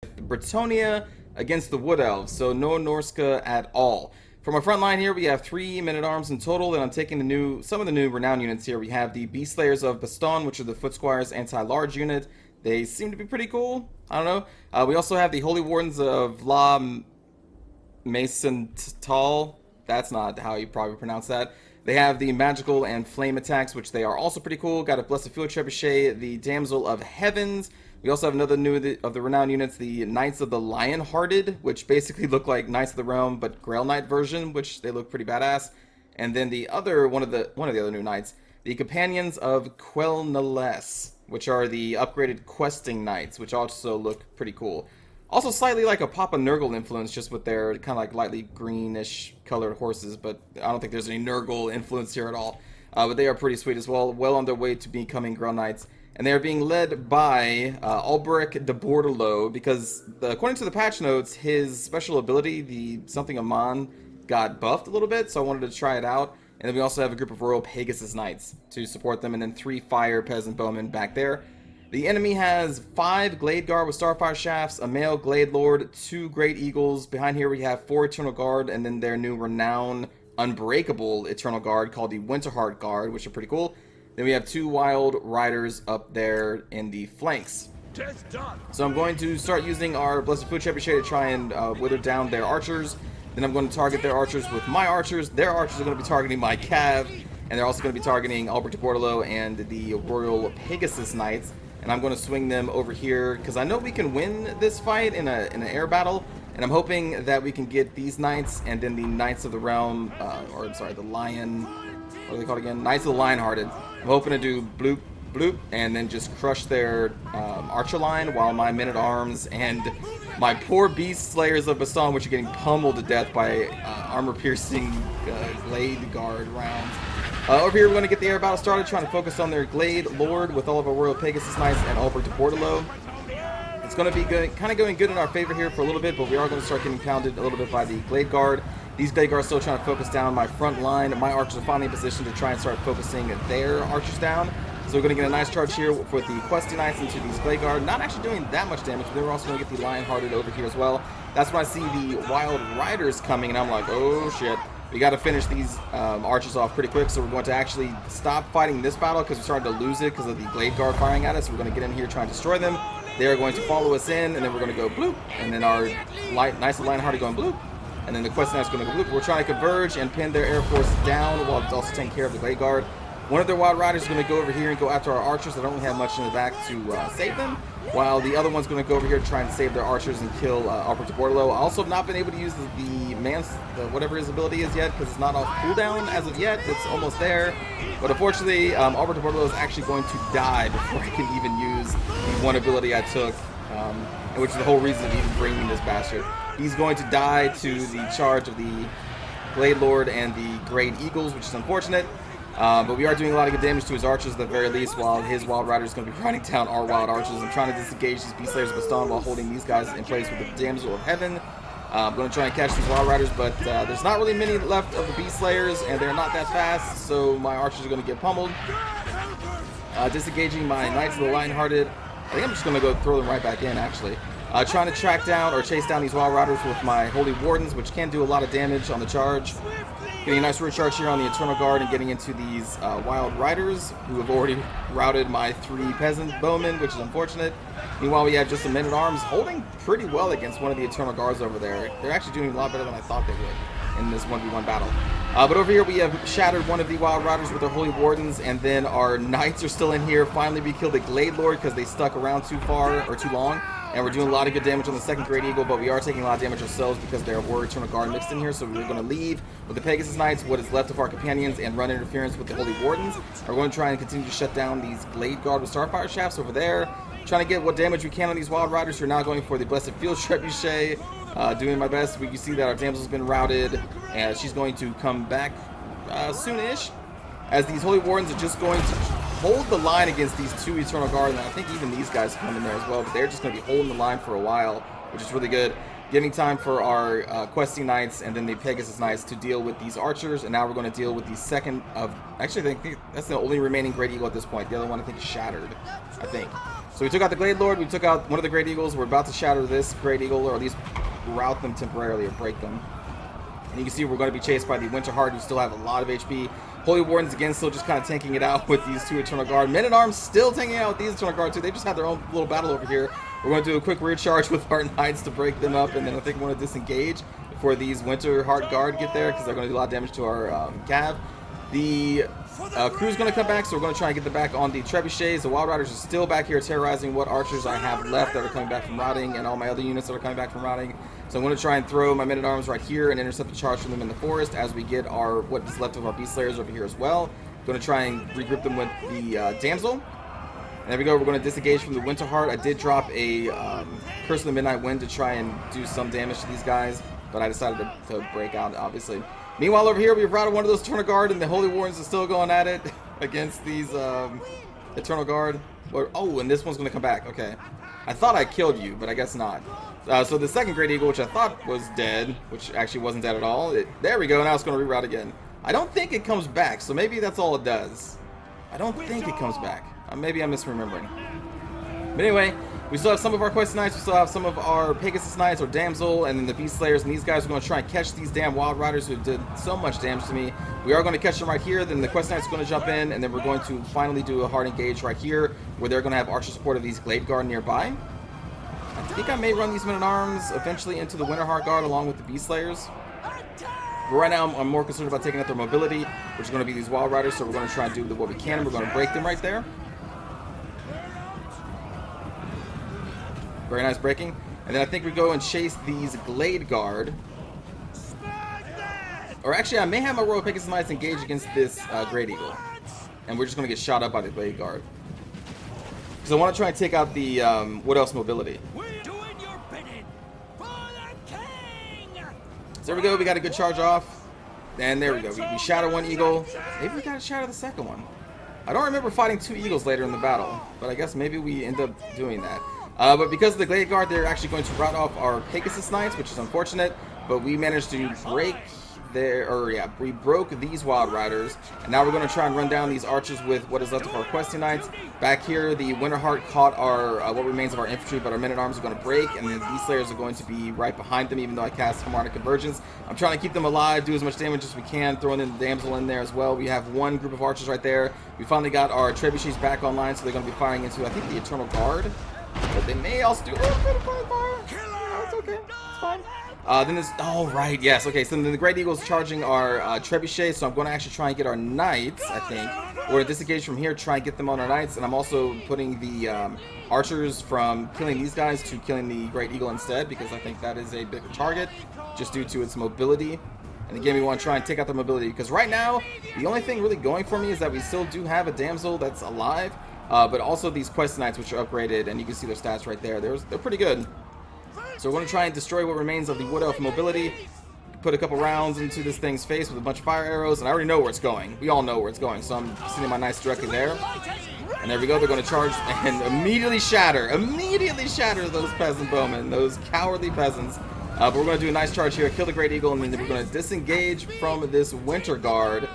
Bretonia against the Wood Elves, so no Norska at all. For my front line here, we have 3 men-at-arms in total, and I'm taking some of the new renowned units here. We have the Beast Slayers of Baston, which are the Foot Squires anti-large unit. They seem to be pretty cool. I don't know. We also have the Holy Wardens of La Mason Tal. That's not how you probably pronounce that. They have the magical and flame attacks, which they are also pretty cool. Got a Blessed Field Trebuchet, the Damsel of Heavens. We also have another new of the renowned units, the Knights of the Lion-Hearted, which basically look like Knights of the Realm, but Grail Knight version, which they look pretty badass. And then the other one of the other new knights, the Companions of Quelnales, which are the upgraded questing knights, which also look pretty cool. Also slightly like a Papa Nurgle influence, just with their kind of like lightly greenish colored horses, but I don't think there's any Nurgle influence here at all. But they are pretty sweet as well, well on their way to becoming Grail Knights. And they are being led by Alberic de Bordelot, because according to the patch notes, his special ability, the something Amon, got buffed a little bit, so I wanted to try it out. And then we also have a group of Royal Pegasus Knights to support them, and then 3 Fire Peasant Bowmen back there. The enemy has 5 Glade Guard with Starfire Shafts, a male Glade Lord, 2 Great Eagles. Behind here we have 4 Eternal Guard, and then their new renowned Unbreakable Eternal Guard called the Winterheart Guard, which are pretty cool. Then we have 2 Wild Riders up there in the flanks. So I'm going to start using our Blessed Food Trebuchet to try and wither down their archers. Then I'm going to target their archers with my archers. Their archers are going to be targeting my cav, and they're also going to be targeting Albert de Bordelot and the Royal Pegasus Knights. And I'm going to swing them over here because I know we can win this fight in an air battle. And I'm hoping that we can get these knights and then the Knights of the Realm, or I'm sorry, the Lion, what are they called again? Knights of the Lion-Hearted. I'm hoping to do bloop, bloop, and then just crush their archer line while my men-at-arms and my poor Beast Slayers of Baston, which are getting pummeled to death by armor-piercing Glade Guard rounds. Over here, we're going to get the air battle started, trying to focus on their Glade Lord with all of our Royal Pegasus Knights and Albert de Bordelot. It's going to be good, kind of going good in our favor here for a little bit, but we are going to start getting pounded a little bit by the Glade Guard. These Glade Guards are still trying to focus down my front line. My archers are finally in position to try and start focusing their archers down. So we're going to get a nice charge here with the Questing Knights into these Glade Guard. Not actually doing that much damage, but then we're also going to get the Lion-Hearted over here as well. That's when I see the Wild Riders coming, and I'm like, oh shit. We got to finish these archers off pretty quick, so we're going to actually stop fighting this battle because we started to lose it because of the Glade Guard firing at us. So we're going to get in here trying to destroy them. They are going to follow us in, and then we're going to go bloop. And then our nice Lion-Hearted going bloop. And then the Questing Knight's going to go bloop. We're trying to converge and pin their air force down while also taking care of the Glade Guard. One of their Wild Riders is going to go over here and go after our archers that don't really have much in the back to save them, while the other one's going to go over here to try and save their archers and kill Albert de Bordelot. I also have not been able to use whatever his ability is yet, because it's not off cooldown as of yet. It's almost there. But unfortunately, Albert de Bordelot is actually going to die before I can even use the one ability I took, which is the whole reason of even bringing this bastard. He's going to die to the charge of the Glade Lord and the Great Eagles, which is unfortunate. But we are doing a lot of good damage to his archers at the very least, while his Wild Rider is going to be running down our Wild Archers and trying to disengage these Beast Slayers of Baston while holding these guys in place with the Damsel of Heaven. I'm going to try and catch these Wild Riders, but there's not really many left of the Beast Slayers, and they're not that fast, so my archers are going to get pummeled. Disengaging my Knights of the Lion-Hearted. I think I'm just going to go throw them right back in, actually. Trying to track down or chase down these Wild Riders with my Holy Wardens, which can do a lot of damage on the charge. Getting a nice recharge here on the Eternal Guard and getting into these Wild Riders, who have already routed my 3 Peasant Bowmen, which is unfortunate. Meanwhile, we have just some men-at-arms holding pretty well against one of the Eternal Guards over there. They're actually doing a lot better than I thought they would in this 1v1 battle. But over here, we have shattered one of the Wild Riders with our Holy Wardens, and then our Knights are still in here. Finally, we killed the Glade Lord because they stuck around too far or too long. And we're doing a lot of good damage on the second Great Eagle, but we are taking a lot of damage ourselves because there were Eternal Guard mixed in here. So we're going to leave with the Pegasus Knights, what is left of our companions, and run interference with the Holy Wardens. We're going to try and continue to shut down these Glade Guard with Starfire Shafts over there. Trying to get what damage we can on these Wild Riders who are now going for the Blessed Field Trebuchet. Doing my best. You see that our Damsel's been routed, and she's going to come back soon-ish. As these Holy Wardens are just going to hold the line against these 2 Eternal Guard, and I think even these guys come in there as well, but they're just going to be holding the line for a while, which is really good. giving time for our questing knights and then the Pegasus knights to deal with these archers. And now we're going to deal with the second of... Actually, I think that's the only remaining Great Eagle at this point. The other one, I think, is shattered, I think. So we took out the Glade Lord. We took out one of the Great Eagles. We're about to shatter this Great Eagle, or at least rout them temporarily or break them. And you can see we're going to be chased by the Winterheart, who still have a lot of HP. Holy Wardens, again, still just kind of tanking it out with these two Eternal Guard. Men-at-Arms still tanking it out with these Eternal Guard, too. They just had their own little battle over here. We're going to do a quick rear charge with our Knights to break them up, and then I think we want to disengage before these Winterheart Guard get there, because they're going to do a lot of damage to our cav. The crew's going to come back, so we're going to try and get them back on the trebuchets. The Wild Riders are still back here terrorizing what archers I have left that are coming back from routing, and all my other units that are coming back from routing. So I'm going to try and throw my men-at-arms right here and intercept the charge from them in the forest as we get our what is left of our Beast Slayers over here as well. Going to try and regroup them with the Damsel. And there we go. We're going to disengage from the Winterheart. I did drop a Curse of the Midnight Wind to try and do some damage to these guys, but I decided to break out, obviously. Meanwhile, over here, we've routed one of those Eternal Guard, and the Holy Wardens are still going at it against these Eternal Guard. Oh, and this one's going to come back. Okay. I thought I killed you, but I guess not. So the second Great Eagle, which I thought was dead, which actually wasn't dead at all. There we go. Now it's going to reroute again. I don't think it comes back, so maybe that's all it does. I don't think it comes back. Maybe I'm misremembering. But anyway, we still have some of our Quest Knights. We still have some of our Pegasus Knights or Damsel, and then the Beast Slayers. And these guys are going to try and catch these damn Wild Riders who did so much damage to me. We are going to catch them right here. Then the Quest Knights are going to jump in, and then we're going to finally do a hard engage right here, where they're going to have archer support of these Glade Guard nearby. I think I may run these Men-at-Arms eventually into the Winterheart Guard along with the Beast Slayers. But right now, I'm more concerned about taking out their mobility, which is going to be these Wild Riders, so we're going to try and do what we can, and we're going to break them right there. Very nice breaking. And then I think we go and chase these Glade Guard. Or actually, I may have my Royal Pegasus Knights engage against this Great Eagle. And we're just going to get shot up by the Glade Guard. Because I want to try and take out the Wood Elf's mobility. So there we go. We got a good charge off. And there we go. We shatter one Eagle. Maybe we got to shatter the second one. I don't remember fighting two Eagles later in the battle. But I guess maybe we end up doing that. But because of the Glade Guard, they're actually going to rout off our Pegasus Knights, which is unfortunate. But we managed to break we broke these Wild Riders. And now we're going to try and run down these archers with what is left of our Questing Knights. Back here, the Winterheart caught our what remains of our infantry, but our Men-at-Arms are going to break. And then these Slayers are going to be right behind them, even though I cast Harmonic Convergence. I'm trying to keep them alive, do as much damage as we can, throwing in the Damsel in there as well. We have one group of archers right there. We finally got our trebuchets back online, so they're going to be firing into, I think, the Eternal Guard. But they may also do a little bit of fire. No, it's okay. It's fine. Then there's... Oh, right. Yes. Okay. So then the Great Eagle's charging our trebuchets. So I'm going to actually try and get our Knights, I think. Or disengage from here, try and get them on our Knights. And I'm also putting the archers from killing these guys to killing the Great Eagle instead. Because I think that is a bigger target. Just due to its mobility. And again, we want to try and take out the mobility. Because right now, the only thing really going for me is that we still do have a Damsel that's alive. But also these Quest Knights, which are upgraded, and you can see their stats right there. They're pretty good. So we're going to try and destroy what remains of the Wood Elf mobility. Put a couple rounds into this thing's face with a bunch of fire arrows, and I already know where it's going. We all know where it's going, so I'm sending my Knights directly there. And there we go. They're going to charge and immediately shatter those peasant bowmen, those cowardly peasants. But we're going to do a nice charge here, kill the Great Eagle, and then we're going to disengage from this Winter Guard.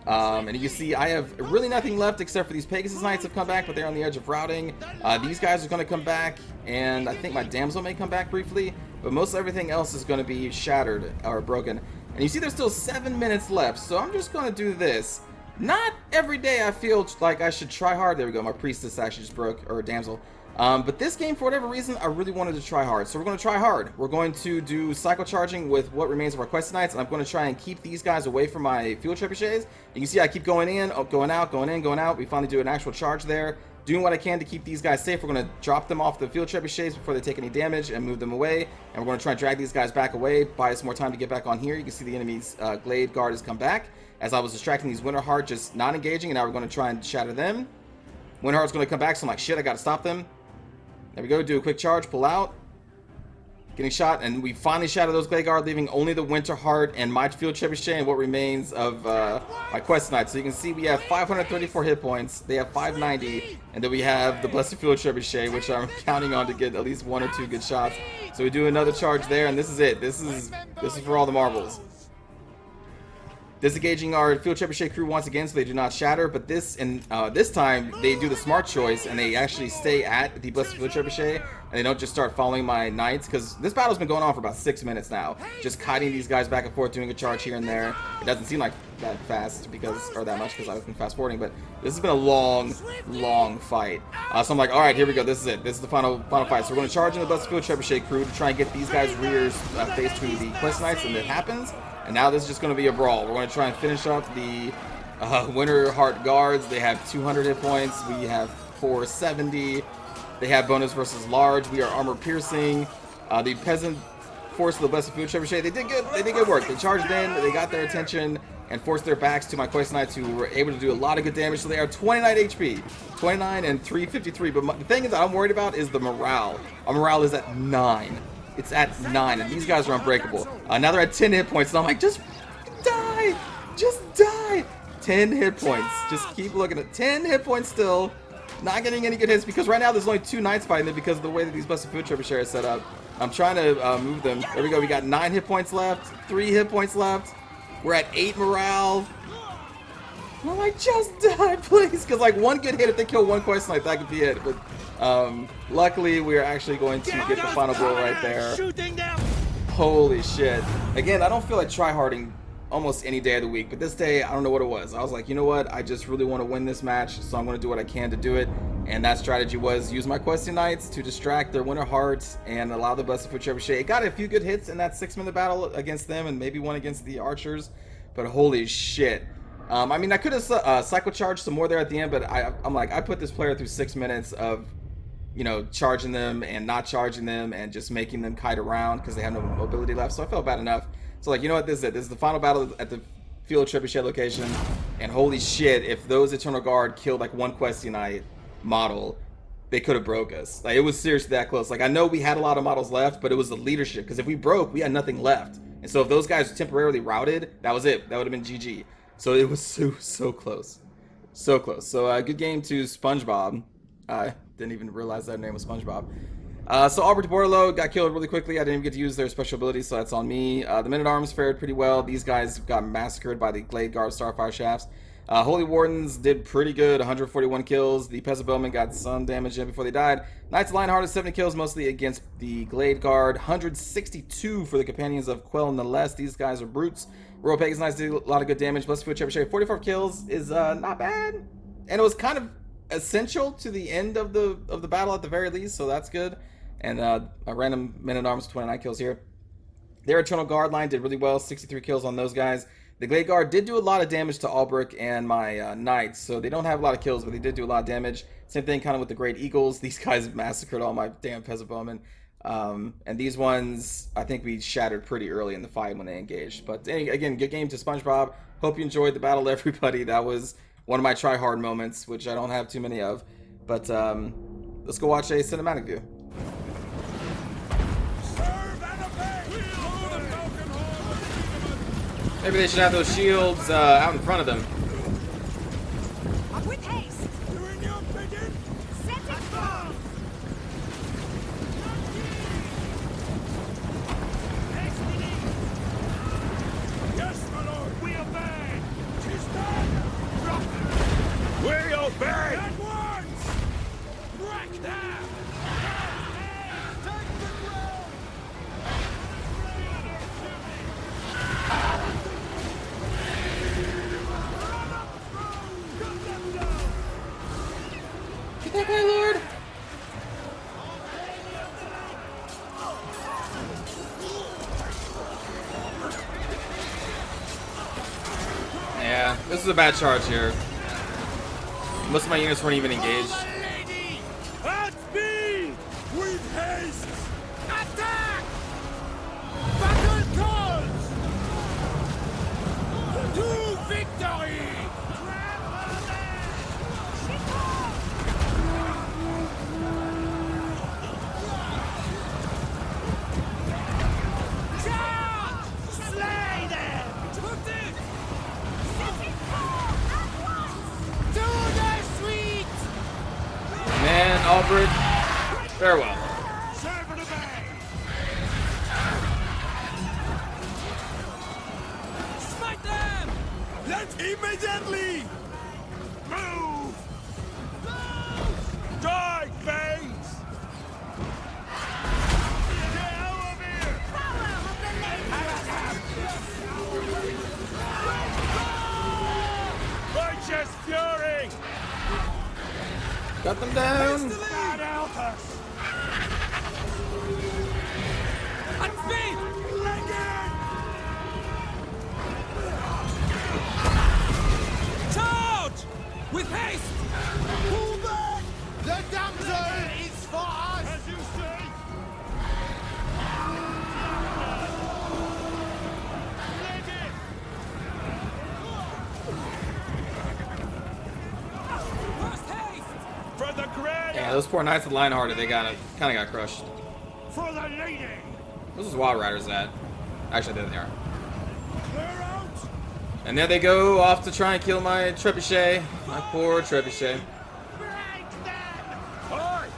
And you can see I have really nothing left except for these Pegasus Knights have come back, but they're on the edge of routing. These guys are going to come back, and I think my Damsel may come back briefly, but most everything else is going to be shattered or broken. And you see there's still 7 minutes left, so I'm just going to do this. Not every day I feel like I should try hard. There we go, my Priestess actually just broke, or Damsel. But this game, for whatever reason, I really wanted to try hard. So we're going to try hard. We're going to do cycle charging with what remains of our Quest Knights, and I'm going to try and keep these guys away from my field trebuchets. You can see I keep going in, going out, going in, going out. We finally do an actual charge there. Doing what I can to keep these guys safe. We're going to drop them off the field trebuchets before they take any damage and move them away. And we're going to try and drag these guys back away, buy us more time to get back on here. You can see the enemy's Glade Guard has come back. As I was distracting these Winterheart, just not engaging, and now we're going to try and shatter them. Winterheart's going to come back, so I'm like, shit, I got to stop them. There we go, do a quick charge, pull out. getting shot, and we finally shattered those Glade Guard, leaving only the Winter Heart and my Field Trebuchet and what remains of my Quest Knight. So you can see we have 534 hit points, they have 590, and then we have the Blessed Field Trebuchet, which I'm counting on to get at least 1 or 2 good shots. So we do another charge there, and this is it. This is for all the marbles. Disengaging our Field Trebuchet crew once again so they do not shatter, but this time they do the smart choice and they actually stay at the Blessed Field Trebuchet and they don't just start following my knights, because this battle's been going on for about 6 minutes now. Just kiting these guys back and forth, doing a charge here and there. It doesn't seem like that fast or that much because I've been fast forwarding, but this has been a long fight. So I'm like, all right, here we go. This is it. This is the final fight. So we're going to charge in the Blessed Field Trebuchet crew to try and get these guys' rears face to the Quest Knights, and it happens. And now this is just going to be a brawl. We're going to try and finish up the Winter Heart Guards. They have 200 hit points. We have 470. They have bonus versus large. We are armor piercing. The peasant force of the Blessed Field Trebuchet. They did good. They did good work. They charged in. They got their attention and forced their backs to my Quest Knights, who were able to do a lot of good damage. So they are 29 HP, 29 and 353. But the thing that I'm worried about is the morale. Our morale is at 9. It's at 9, and these guys are unbreakable. Now they're at 10 hit points, and I'm like, just die! Just die! 10 hit points. Just keep looking at 10 hit points still. Not getting any good hits, because right now there's only 2 knights fighting them because of the way that these Blessed Field Trebuchet are set up. I'm trying to move them. There we go. We got 9 hit points left, 3 hit points left. We're at 8 morale. And I'm like, just die, please. Because, like, 1 good hit, if they kill 1 Quest Knight, that could be it. But luckily, we are actually going to get the final blow right there. Holy shit. Again, I don't feel like tryharding almost any day of the week, but this day, I don't know what it was. I was like, you know what? I just really want to win this match, so I'm going to do what I can to do it. And that strategy was use my Questing Knights to distract their Winter Hearts and allow the Blessed Field Trebuchet. It got a few good hits in that 6-minute battle against them, and maybe 1 against the archers, but holy shit. I mean, I could have cycle charged some more there at the end, but I'm like, I put this player through 6 minutes of, you know, charging them and not charging them and just making them kite around because they have no mobility left. So I felt bad enough. So like, you know what, this is it. This is the final battle at the Field Trebuchet location. And holy shit, if those Eternal Guard killed like 1 Questing Knight model, they could have broke us. Like, it was seriously that close. Like, I know we had a lot of models left, but it was the leadership. Because if we broke, we had nothing left. And so if those guys temporarily routed, that was it. That would have been GG. So it was so close. So close. So good game to SpongeBob. I didn't even realize their name was SpongeBob. So Albert de Bordelot got killed really quickly. I didn't even get to use their special abilities, so that's on me. The Men-at-Arms fared pretty well. These guys got massacred by the Glade Guard Starfire Shafts. Holy Wardens did pretty good, 141 kills. The Peasant Bowmen got some damage in before they died. Knights of Lionheart 70 kills, mostly against the Glade Guard. 162 for the Companions of Quell nonetheless. These guys are brutes. Royal Pagan's Knights did a lot of good damage. Blessed Field Trebuchet, 44 kills is not bad. And it was kind of essential to the end of the battle at the very least, so that's good. And a random Men-at-Arms, 29 kills here. Their Eternal Guard line did really well, 63 kills on those guys. The Glade Guard did do a lot of damage to Albrecht and my Knights, so they don't have a lot of kills, but they did do a lot of damage. Same thing kind of with the Great Eagles. These guys massacred all my damn Peasant Bowmen. And these ones, I think we shattered pretty early in the fight when they engaged. But again, good game to SpongeBob. Hope you enjoyed the battle, everybody. That was one of my try-hard moments, which I don't have too many of. But let's go watch a cinematic view. Maybe they should have those shields out in front of them. With haste. Set it down. Yes, my lord, we obey. She's done. We obey. At once. Break them. Take the ground. Get that guy, Lord! Yeah, this is a bad charge here. Most of my units weren't even engaged. At speed! With haste! Attack! Battle calls! To victory! secret. Farewell. Serve and obey! Smite them! Let immediately! Move! Die, Baines! Get out of here! Power of the lady! Righteous fury! Cut them down. God help us! At speed! Charge! With haste! Pull back! The damsel is for us! As you say! First haste! For the grand... Yeah, those poor knights of Lionhearted, they kind of got crushed. For the lady! Where's those Wild Riders at? Actually, there they are. Clear out! And there they go, off to try and kill my trebuchet. My poor trebuchet. Break them! Aye!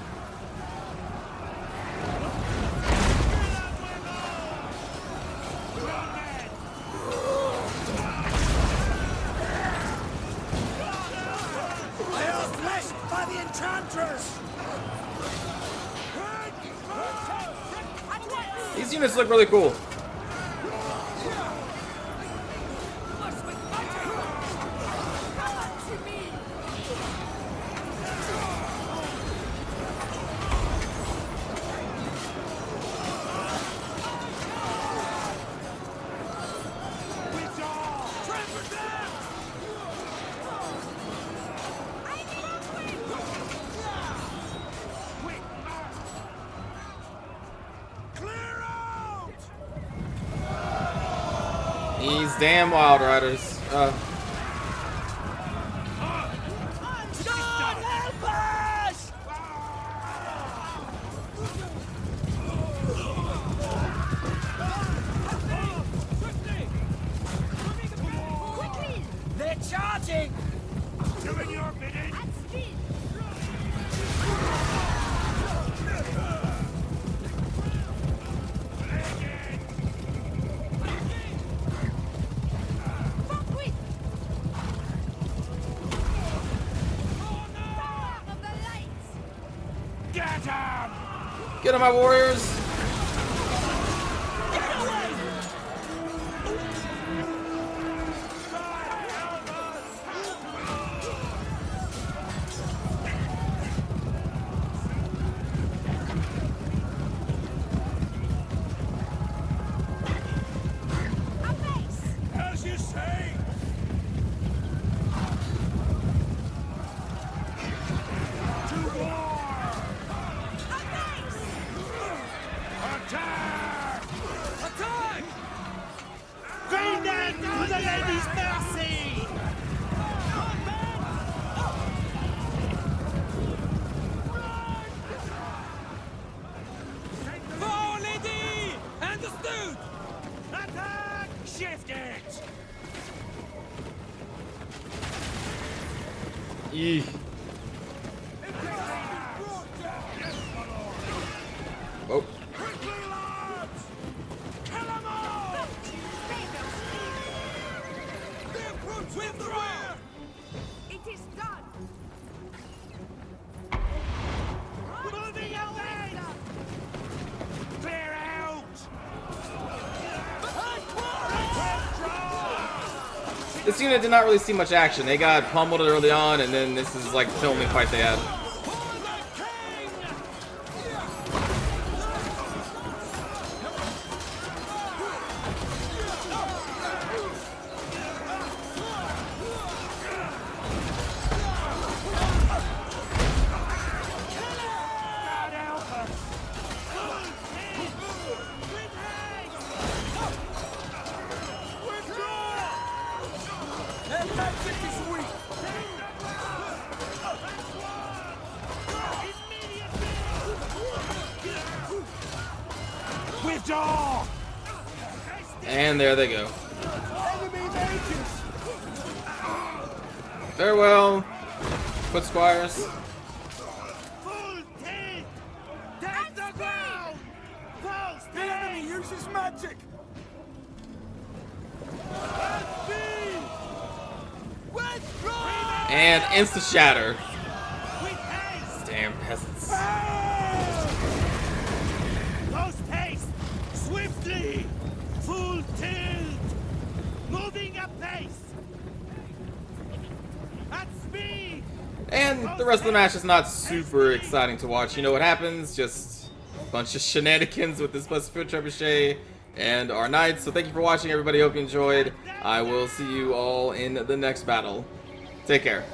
I am blessed by the enchanters! These units look really cool. Clear out! These damn Wild Riders. God help us! Quickly! They're charging! Doing your bidding! At speed! Forthwith! Power of the lights! Get him! Get them, my warriors. A base! As you say! To war! A base! Attack! Attack! Bring them to the lady's mercy! For our lady! Understood! Attack! Shift it! Eeh. Oh. Quickly, lads! Kill them all! They approach with the rear! It is done! Moving away! Clear out! This unit did not really see much action. They got pummeled early on, and then this is like the only fight they had. God help us! Their magic is weak! Withdraw! And there they go. Farewell, foot squires. Full uses magic! And insta shatter. Damn peasants. Post haste! Swiftly! Full tilt! Moving apace! At speed! And the rest of the match is not super exciting to watch. You know what happens? Just a bunch of shenanigans with this plus field trebuchet and our knights. So thank you for watching, everybody. Hope you enjoyed. I will see you all in the next battle. Take care.